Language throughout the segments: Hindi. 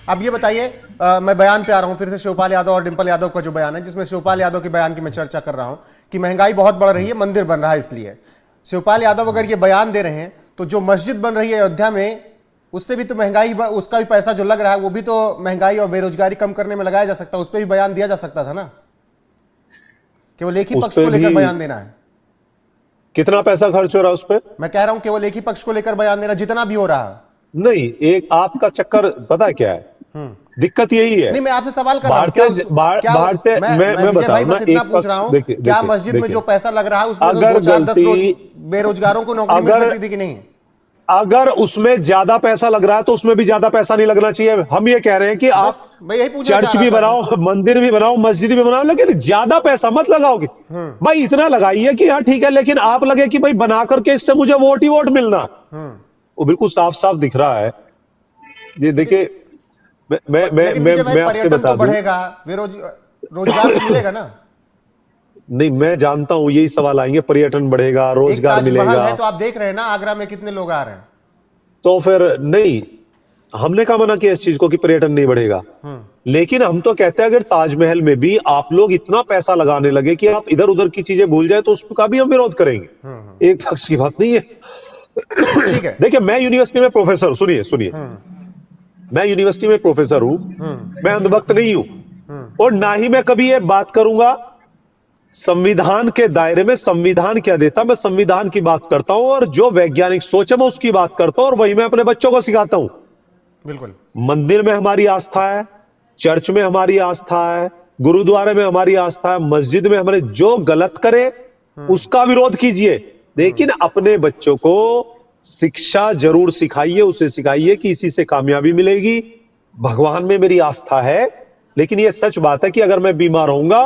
अब ये बताइए, मैं बयान पे आ रहा हूं फिर से, शिवपाल यादव और डिंपल यादव का जो बयान है, जिसमें शिवपाल यादव के बयान की मैं चर्चा कर रहा हूं कि महंगाई बहुत बढ़ रही है, मंदिर बन रहा है इसलिए। शिवपाल यादव अगर ये बयान दे रहे हैं तो जो मस्जिद बन रही है अयोध्या में, उससे भी तो महंगाई, उसका भी पैसा जो लग रहा है वो भी तो महंगाई और बेरोजगारी कम करने में लगाया जा सकता है, उस पर भी बयान दिया जा सकता था ना। केवल एक ही पक्ष को लेकर बयान देना है। कितना पैसा खर्च हो रहा है उस पर? मैं कह रहा हूं केवल एक ही पक्ष को लेकर बयान देना, जितना भी हो रहा है। नहीं, एक आपका चक्कर पता क्या है, दिक्कत यही है। नहीं, मैं आपसे सवाल कर रहा हूं, क्या मैं विजय भाई बस इतना पूछ रहा हूं, क्या मस्जिद में जो पैसा लग रहा है उसमें 2, 4, 10 बेरोजगारों को नौकरी मिल सकती थी कि नहीं? अगर उसमें ज्यादा पैसा लग रहा है तो उसमें भी ज्यादा पैसा नहीं लगना चाहिए। हम ये कह रहे हैं कि आप चर्च भी बनाओ, मंदिर भी बनाओ, मस्जिद भी बनाओ, लेकिन ज्यादा पैसा मत लगाओगे। भाई इतना लगाइए कि हाँ ठीक है, लेकिन आप लगे कि भाई बना करके इससे मुझे वोट ही वोट मिलना, वो बिल्कुल साफ साफ दिख रहा है। ये देखिए, मैं आपसे बता दूं, बढ़ेगा, रोजगार तो मिलेगा ना? नहीं, मैं जानता हूं यही सवाल आएंगे, पर्यटन बढ़ेगा, रोजगार मिलेगा। है तो आप देख रहे हैं ना आगरा में कितने लोग आ रहे हैं। तो फिर नहीं, हमने कहा मना किया इस चीज को कि पर्यटन नहीं बढ़ेगा, लेकिन हम तो कहते हैं अगर ताजमहल में भी आप लोग इतना पैसा लगाने लगे कि आप इधर उधर की चीजें भूल जाए तो उसका भी हम विरोध करेंगे। एक पक्ष की बात नहीं है। ठीक है, देखिए, मैं यूनिवर्सिटी में प्रोफेसर, सुनिए, मैं यूनिवर्सिटी में प्रोफेसर हूं, मैं अंधभक्त नहीं हूं, और ना ही मैं कभी ये बात करूंगा संविधान के दायरे में संविधान क्या देता, मैं संविधान की बात करता हूं और जो वैज्ञानिक सोच है मैं उसकी बात करता हूं, और वही मैं अपने बच्चों को सिखाता हूं। बिल्कुल, मंदिर में हमारी आस्था है, चर्च में हमारी आस्था है, गुरुद्वारे में हमारी आस्था है, मस्जिद में हमारे, जो गलत करे उसका विरोध कीजिए, लेकिन अपने बच्चों को शिक्षा जरूर सिखाइए, उसे सिखाइए कि इसी से कामयाबी मिलेगी। भगवान में मेरी आस्था है, लेकिन यह सच बात है कि अगर मैं बीमार होऊंगा,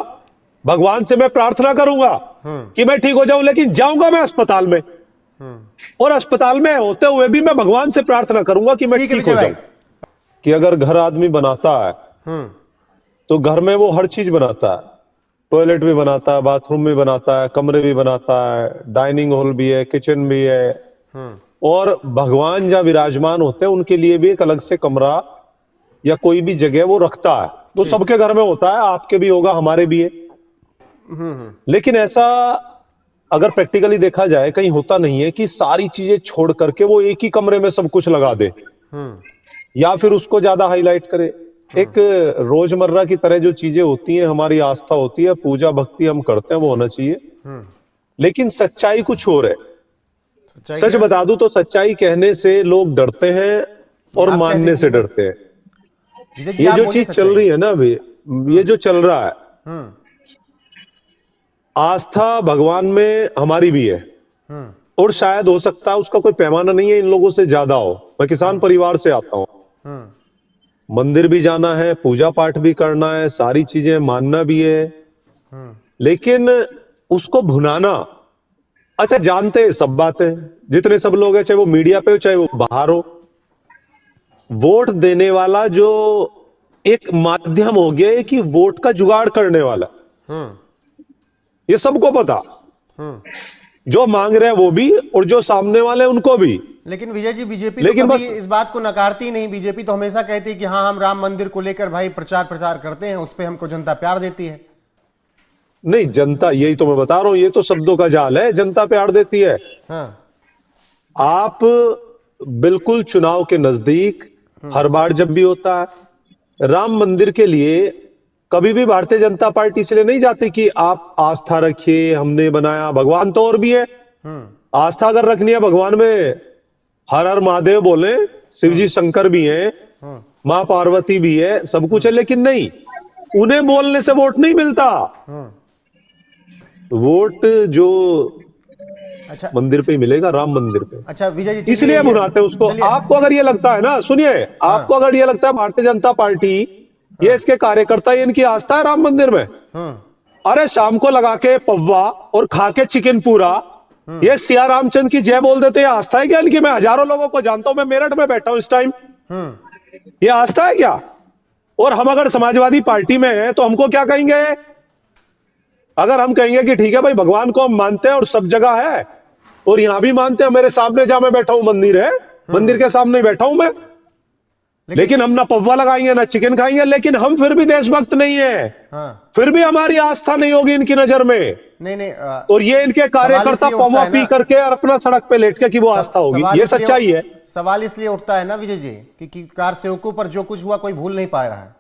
भगवान से मैं प्रार्थना करूंगा कि मैं ठीक हो जाऊं, लेकिन जाऊंगा मैं अस्पताल में, और अस्पताल में होते हुए भी मैं भगवान से प्रार्थना करूंगा कि मैं ठीक हो जाऊं। कि अगर घर आदमी बनाता है तो घर में वो हर चीज बनाता है, टॉयलेट भी बनाता है, बाथरूम भी बनाता है, कमरे भी बनाता है, डाइनिंग हॉल भी है, किचन भी है, और भगवान जहां विराजमान होते हैं उनके लिए भी एक अलग से कमरा या कोई भी जगह वो रखता है। तो सबके घर में होता है, आपके भी होगा, हमारे भी है। लेकिन ऐसा अगर प्रैक्टिकली देखा जाए कहीं होता नहीं है कि सारी चीजें छोड़ करके वो एक ही कमरे में सब कुछ लगा दे, या फिर उसको ज्यादा हाईलाइट करे। एक रोजमर्रा की तरह जो चीजें होती हैं, हमारी आस्था होती है, पूजा भक्ति हम करते हैं, वो होना चाहिए। लेकिन सच्चाई कुछ और है। सच बता दूं तो सच्चाई कहने से लोग डरते हैं और मानने से डरते हैं। ये जो चीज चल रही है ना अभी, ये जो चल रहा है, आस्था भगवान में हमारी भी है, और शायद हो सकता है उसका कोई पैमाना नहीं है, इन लोगों से ज्यादा हो। मैं किसान परिवार से आता हूं, मंदिर भी जाना है, पूजा पाठ भी करना है, सारी चीजें मानना भी है, लेकिन उसको भुनाना, अच्छा जानते हैं सब बातें, जितने सब लोग हैं, चाहे वो मीडिया पे हो चाहे वो बाहर हो, वोट देने वाला जो एक माध्यम हो गया है कि वोट का जुगाड़ करने वाला, ये सबको पता, जो मांग रहे हैं वो भी और जो सामने वाले हैं उनको भी। लेकिन विजय जी, बीजेपी तो कभी इस बात को नकारती नहीं। बीजेपी तो हमेशा कहती है कि हाँ, हम राम मंदिर को लेकर भाई प्रचार करते हैं, उस पर हमको जनता प्यार देती है। नहीं, जनता, यही तो मैं बता रहा हूं, ये तो शब्दों का जाल है, जनता प्यार देती है। आप बिल्कुल चुनाव के नजदीक हर बार जब भी होता है, राम मंदिर के लिए कभी भी भारतीय जनता पार्टी इसलिए नहीं जाती कि आप आस्था रखिए, हमने बनाया, भगवान तो और भी है। आस्था अगर रखनी है भगवान में, हर हर महादेव बोले, शिव जी शंकर भी हैं, मां पार्वती भी है, सब कुछ है, लेकिन नहीं, उन्हें बोलने से वोट नहीं मिलता। वोट जो अच्छा मंदिर पे ही मिलेगा, राम मंदिर पे। अच्छा विजय जी, इसलिए बुलाते हैं उसको। आपको अगर ये लगता है ना, सुनिए, आपको अगर ये लगता है भारतीय जनता पार्टी, ये इसके कार्यकर्ता, ये इनकी आस्था है राम मंदिर में, अरे शाम को लगा के पव्वा और खा के चिकन पूरा, ये सिया रामचंद्र की जय बोल देते हैं, आस्था है क्या इनकी? मैं हजारों लोगों को जानता हूं, मैं मेरठ में बैठा हूं इस टाइम, ये आस्था है क्या? और हम अगर समाजवादी पार्टी में हैं तो हमको क्या कहेंगे? अगर हम कहेंगे कि ठीक है भाई, भगवान को हम मानते हैं और सब जगह है और यहां भी मानते हैं, मेरे सामने जहां मैं बैठा हूं मंदिर है, मंदिर के सामने बैठा हूं मैं, लेकिन हम ना पौवा लगाएंगे ना चिकन खाएंगे, लेकिन हम फिर भी देशभक्त नहीं है। हाँ, फिर भी हमारी आस्था नहीं होगी इनकी नजर में। नहीं और ये इनके कार्यकर्ता इसलिए उठता पौवा है पी ना, करके और अपना सड़क पे लेट के कि वो आस्था होगी, सवाल ये इसलिए- सच्चाई है। सवाल इसलिए उठता है ना विजय जी कि कार सेवकों पर जो कुछ हुआ कोई भूल नहीं पा रहा है।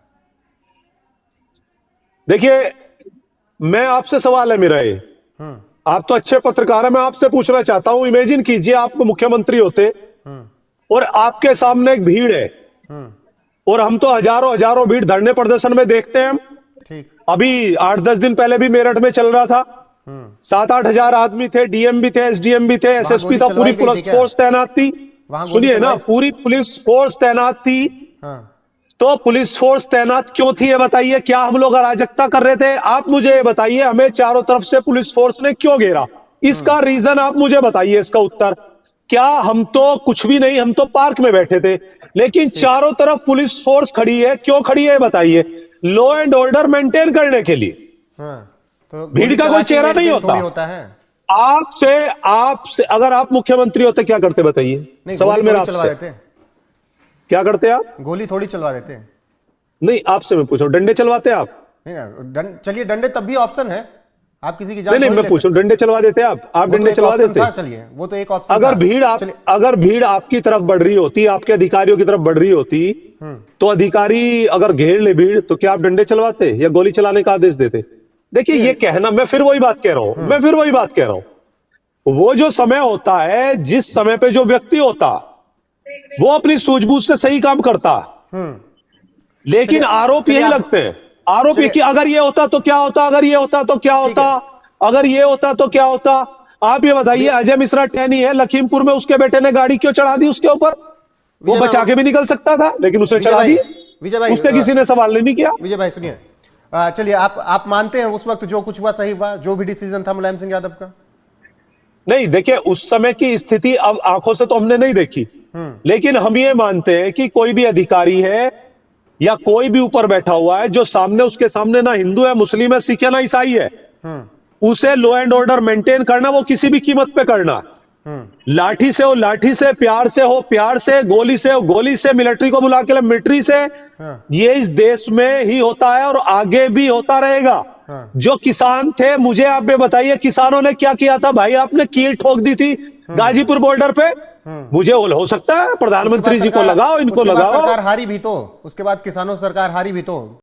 देखिए, मैं आपसे सवाल है मेरा ये, आप तो अच्छे पत्रकार हैं, मैं आपसे पूछना चाहता हूं, इमेजिन कीजिए आप मुख्यमंत्री होते और आपके सामने एक भीड़ है, और हम तो हजारों हजारों भीड़ धरने प्रदर्शन में देखते हैं। ठीक। अभी 8-10 दिन पहले भी मेरठ में चल रहा था, 7-8 हजार आदमी थे, डीएम भी थे, एसडीएम भी थे, एसएसपी गोली था, पूरी चलवाई गई थी पुलिस क्या? फोर्स तैनात थी। वहां गोली सुनिए ना, चलवाई- पूरी पुलिस फोर्स तैनात थी। हाँ, तो पुलिस फोर्स तैनात क्यों थी ये बताइए? क्या हम लोग अराजकता कर रहे थे? आप मुझे ये बताइए, हमें चारों तरफ से पुलिस फोर्स ने क्यों घेरा? इसका रीजन आप मुझे बताइए, इसका उत्तर। क्या हम तो कुछ भी नहीं, हम तो पार्क में बैठे थे, लेकिन चारों तरफ पुलिस फोर्स खड़ी है, क्यों खड़ी है बताइए? लॉ एंड ऑर्डर मेंटेन करने के लिए। हाँ। तो भीड़ गोली का चला कोई के चेहरा नहीं maintain थोड़ी होता। होता है। आपसे अगर आप मुख्यमंत्री होते क्या करते बताइए? नहीं, सवाल गोली मेरा थोड़ी चलवा आपसे, देते, क्या करते आप? गोली थोड़ी चलवा देते। नहीं, आपसे मैं पूछ रहा हूं, डंडे चलवाते आप? नहीं ना, चलिए डंडे तब भी ऑप्शन है, आप किसी की जान नहीं, थोड़ी मैं ले पूछ रहा हूं, सकते। डंडे चलवा देते आप? आप वो तो डंडे एक चलवा ऑप्शन देते? था, चलिए वो तो एक ऑप्शन अगर था। भीड़ चलिए, अगर भीड़ आपकी तरफ बढ़ रही होती, आपके अधिकारियों की तरफ बढ़ रही होती, तो अधिकारी अगर घेर ले भीड़, तो क्या आप डंडे चलवाते या गोली चलाने का आदेश देते? देखिए, ये कहना, मैं फिर वही बात कह रहा हूं, वो जो समय होता है, जिस समय पे जो व्यक्ति होता, वो अपनी सूझबूझ से सही काम करता, लेकिन आरोप यही लगते हैं। आरोप ये कि अगर ये होता तो क्या होता, अगर ये होता तो क्या होता, अगर ये होता तो क्या होता। आप ये बताइए, अजय मिश्रा टहनी है लखीमपुर में, उसके बेटे ने गाड़ी क्यों चढ़ा दी उसके ऊपर? वो विजय बचा भाई- के भी निकल सकता था, लेकिन उसने विजय चढ़ा भाई- दी, विजय भाई, उस पर किसी ने सवाल नहीं किया। विजय भाई सुनिए, चलिए आप मानते हैं उस वक्त जो कुछ हुआ सही हुआ, जो भी डिसीजन था मुलायम सिंह यादव का? नहीं, देखिए, उस समय की स्थिति अब आंखों से तो हमने नहीं देखी, लेकिन हम ये मानते हैं कि कोई भी अधिकारी है या कोई भी ऊपर बैठा हुआ है, जो सामने, उसके सामने ना हिंदू है, मुस्लिम है, सिख है, ना ईसाई है, उसे लॉ एंड ऑर्डर मेंटेन करना, वो किसी भी कीमत पे करना। लाठी से हो लाठी से, प्यार से हो प्यार से, गोली से हो गोली से, मिलिट्री को बुला के मिलिट्री से, ये इस देश में ही होता है और आगे भी होता रहेगा। जो किसान थे, मुझे आप ये बताइए, किसानों ने क्या किया था भाई? आपने कील ठोक दी थी गाजीपुर बॉर्डर पे। मुझे हो सकता है प्रधानमंत्री जी को लगाओ, इनको लगाओ। सरकार हारी भी तो, उसके बाद किसानों सरकार हारी भी तो।